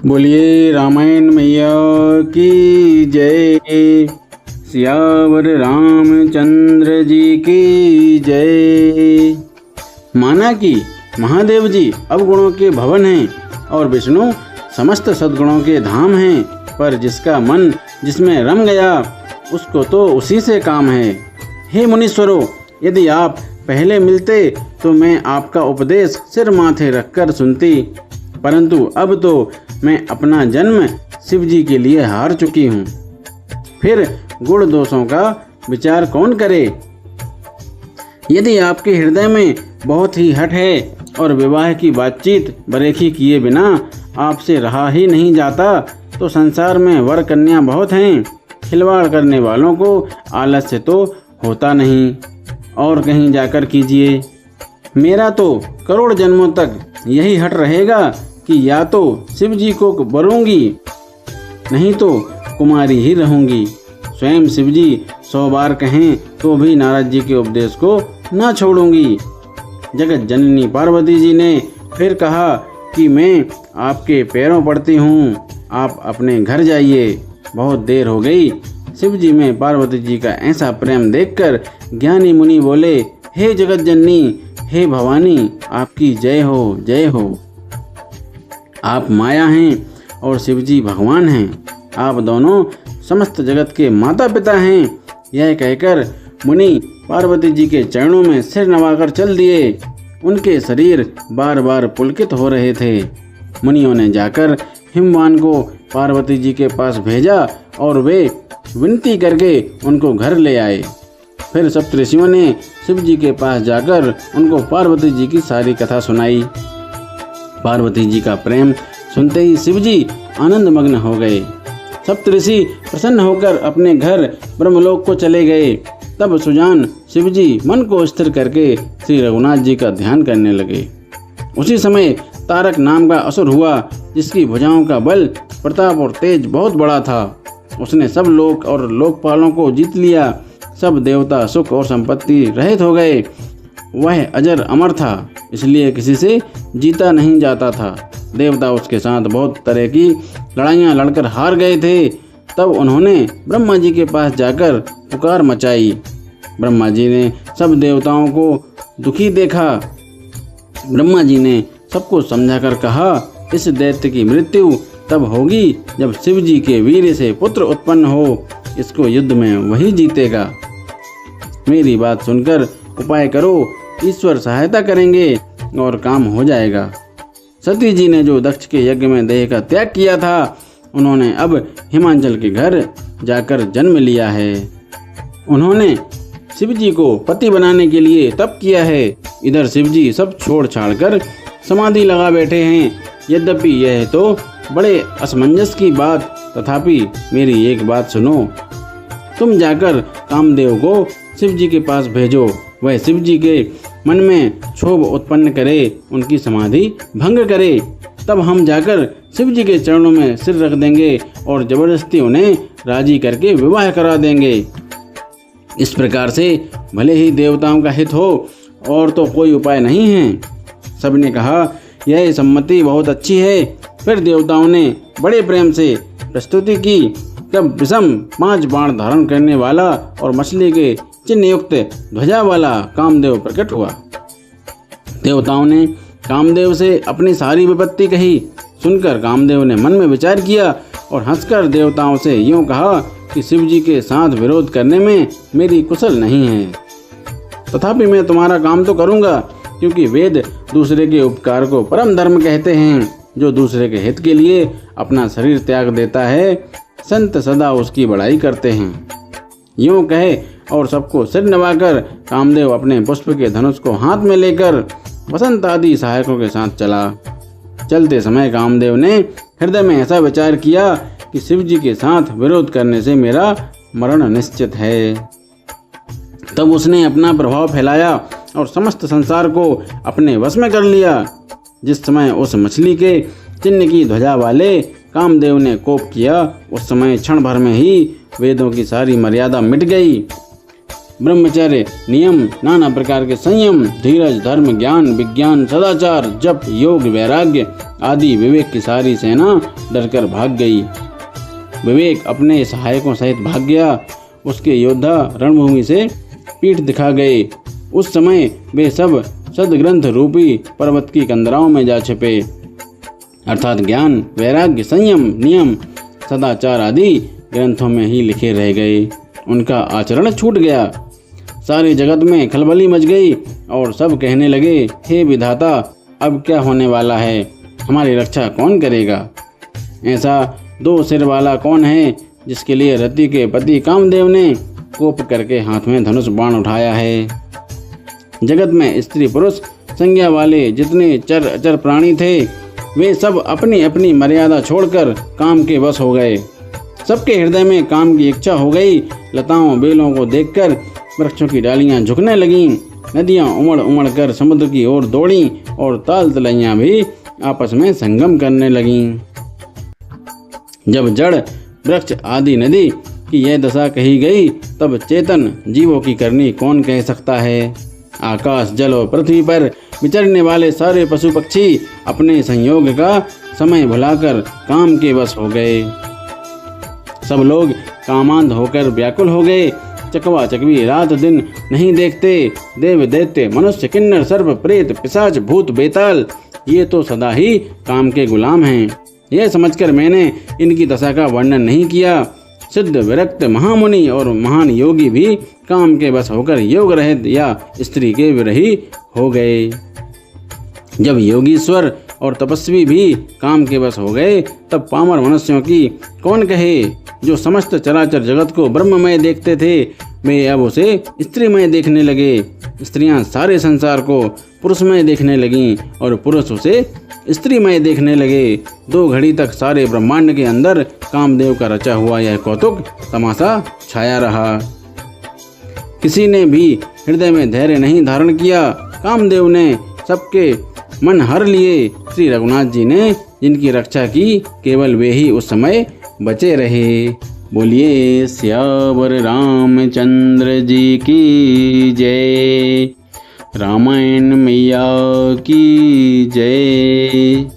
बोलिए रामायण मैया की जय। सियावर रामचंद्र जी की जय। माना कि महादेव जी अवगुणों के भवन हैं और विष्णु समस्त सद्गुणों के धाम हैं, पर जिसका मन जिसमें रम गया उसको तो उसी से काम है। हे मुनीश्वरों, यदि आप पहले मिलते तो मैं आपका उपदेश सिर माथे रखकर सुनती, परंतु अब तो मैं अपना जन्म शिव जी के लिए हार चुकी हूँ। फिर गुण दोषों का विचार कौन करे। यदि आपके हृदय में बहुत ही हठ है और विवाह की बातचीत बरेखी किए बिना आपसे रहा ही नहीं जाता, तो संसार में वर कन्या बहुत हैं। खिलवाड़ करने वालों को आलस्य तो होता नहीं, और कहीं जाकर कीजिए। मेरा तो करोड़ जन्मों तक यही हट रहेगा कि या तो शिव जी को वरूंगी, नहीं तो कुमारी ही रहूंगी। स्वयं शिव जी 100 बार कहें तो भी नारद जी के उपदेश को न छोड़ूंगी। जगत जननी पार्वती जी ने फिर कहा कि मैं आपके पैरों पड़ती हूँ, आप अपने घर जाइए, बहुत देर हो गई। शिव जी में पार्वती जी का ऐसा प्रेम देखकर ज्ञानी मुनि बोले, हे जगत जननी, हे भवानी, आपकी जय हो, जय हो। आप माया हैं और शिव जी भगवान हैं। आप दोनों समस्त जगत के माता पिता हैं। यह कहकर मुनि पार्वती जी के चरणों में सिर नवाकर चल दिए। उनके शरीर बार बार पुलकित हो रहे थे। मुनियों ने जाकर हिमवान को पार्वती जी के पास भेजा और वे विनती करके उनको घर ले आए। फिर सप्तऋषियों ने शिव जी के पास जाकर उनको पार्वती जी की सारी कथा सुनाई। पार्वती जी का प्रेम सुनते ही शिव जी आनंद मग्न हो गए। सप्तऋषि प्रसन्न होकर अपने घर ब्रह्मलोक को चले गए। तब सुजान शिव जी मन को स्थिर करके श्री रघुनाथ जी का ध्यान करने लगे। उसी समय तारक नाम का असुर हुआ, जिसकी भुजाओं का बल, प्रताप और तेज बहुत बड़ा था। उसने सब लोक और लोकपालों को जीत लिया। सब देवता सुख और संपत्ति रहित हो गए। वह अजर अमर था, इसलिए किसी से जीता नहीं जाता था। देवता उसके साथ बहुत तरह की लड़ाइयाँ लड़कर हार गए थे। तब उन्होंने ब्रह्मा जी के पास जाकर पुकार मचाई। ब्रह्मा जी ने सब देवताओं को दुखी देखा। ब्रह्मा जी ने सबको समझाकर कहा, इस दैत्य की मृत्यु तब होगी जब शिव जी के वीर्य से पुत्र उत्पन्न हो। इसको युद्ध में वही जीतेगा। मेरी बात सुनकर उपाय करो, ईश्वर सहायता करेंगे और काम हो जाएगा। सती जी ने जो दक्ष के यज्ञ में देह का त्याग किया था, उन्होंने अब हिमांचल के घर जाकर जन्म लिया है। उन्होंने शिव जी को पति बनाने के लिए तप किया है। इधर शिव जी सब छोड़ छाड़ कर समाधि लगा बैठे हैं। यद्यपि यह तो बड़े असमंजस की बात, तथापि मेरी एक बात सुनो। तुम जाकर कामदेव को शिव जी के पास भेजो। वह शिव जी के मन में क्षोभ उत्पन्न करे, उनकी समाधि भंग करे। तब हम जाकर शिव जी के चरणों में सिर रख देंगे और जबरदस्ती उन्हें राजी करके विवाह करा देंगे। इस प्रकार से भले ही देवताओं का हित हो, और तो कोई उपाय नहीं है। सबने कहा, यह सम्मति बहुत अच्छी है। फिर देवताओं ने बड़े प्रेम से प्रस्तुति की। तब विषम 5 बाण धारण करने वाला और मछली के चिन्ह युक्त ध्वजा वाला कामदेव प्रकट हुआ। देवताओं ने कामदेव से अपनी सारी विपत्ति कही। सुनकर कामदेव ने मन में विचार किया और हंसकर देवताओं से यूं कहा कि शिव जी के साथ विरोध करने में मेरी कुशल नहीं है। तथापि मैं तुम्हारा काम तो करूंगा, क्योंकि वेद दूसरे के उपकार को परम धर्म कहते हैं। जो दूसरे के हित के लिए अपना शरीर त्याग देता है, संत सदा उसकी बड़ाई करते हैं। यूं कहे और सबको सिर नवाकर कामदेव अपने पुष्प के धनुष को हाथ में लेकर वसंत आदि सहायकों के साथ चला। चलते समय कामदेव ने हृदय में ऐसा विचार किया कि शिव जी के साथ विरोध करने से मेरा मरण निश्चित है। तब उसने अपना प्रभाव फैलाया और समस्त संसार को अपने वश में कर लिया। जिस समय उस मछली के चिन्ह की ध्वजा वाले कामदेव ने कोप किया, उस समय क्षण भर में ही वेदों की सारी मर्यादा मिट गई। ब्रह्मचर्य, नियम, नाना प्रकार के संयम, धीरज, धर्म, ज्ञान, विज्ञान, सदाचार, जप, योग, वैराग्य आदि विवेक की सारी सेना डरकर भाग गई। विवेक अपने सहायकों सहित भाग गया। उसके योद्धा रणभूमि से पीठ दिखा गए। उस समय वे सब सदग्रंथ रूपी पर्वत की कंदराओं में जा छिपे, अर्थात ज्ञान, वैराग्य, संयम, नियम, सदाचार आदि ग्रंथों में ही लिखे रह गए। उनका आचरण छूट गया। सारे जगत में खलबली मच गई और सब कहने लगे, हे विधाता, अब क्या होने वाला है? हमारी रक्षा कौन करेगा? ऐसा दो सिर वाला कौन है जिसके लिए रति के पति कामदेव ने कोप करके हाथ में धनुष बाण उठाया है? जगत में स्त्री पुरुष संज्ञा वाले जितने चर अचर प्राणी थे, वे सब अपनी अपनी मर्यादा छोड़कर काम के वश हो गए। सबके हृदय में काम की इच्छा हो गई। लताओं बेलों को देखकर वृक्षों की डालियां झुकने लगीं, नदियां उमड़ उमड़ कर समुद्र की ओर दौड़ीं और ताल तलैयां भी आपस में संगम करने लगीं। जब जड़, वृक्ष आदि नदी की यह दशा कही गई, तब चेतन जीवों की करनी कौन कह सकता है? आकाश, जल और पृथ्वी पर विचरने वाले सारे पशु पक्षी अपने संयोग का समय भुलाकर काम के वश हो गए। सब लोग कामांध होकर व्याकुल हो गए। चकवा चकवी रात दिन नहीं देखते। देव दैत्य, मनुष्य, किन्नर, सर्प, प्रेत, पिशाच, भूत, बेताल ये तो सदा ही काम के गुलाम हैं। यह समझकर मैंने इनकी दशा का वर्णन नहीं किया। सिद्ध, विरक्त, महामुनि और महान योगी भी काम के बस होकर योग रहित या स्त्री के विरही हो गए। जब योगीश्वर और तपस्वी भी काम के बस हो गए, तब पामर मनुष्यों की कौन कहे? जो समस्त चराचर जगत को ब्रह्ममय देखते थे, वे अब उसे स्त्रीमय देखने लगे। स्त्रियां सारे संसार को पुरुषमय देखने लगीं और पुरुष उसे स्त्रीमय देखने लगे। 2 घड़ी तक सारे ब्रह्मांड के अंदर कामदेव का रचा हुआ यह कौतुक तमाशा छाया रहा। किसी ने भी हृदय में धैर्य नहीं धारण किया। कामदेव ने सबके मन हर लिए। श्री रघुनाथ जी ने जिनकी रक्षा की, केवल वे ही उस समय बचे रहे। बोलिए सियावर रामचंद्र जी की जय। रामायण मैया की जय।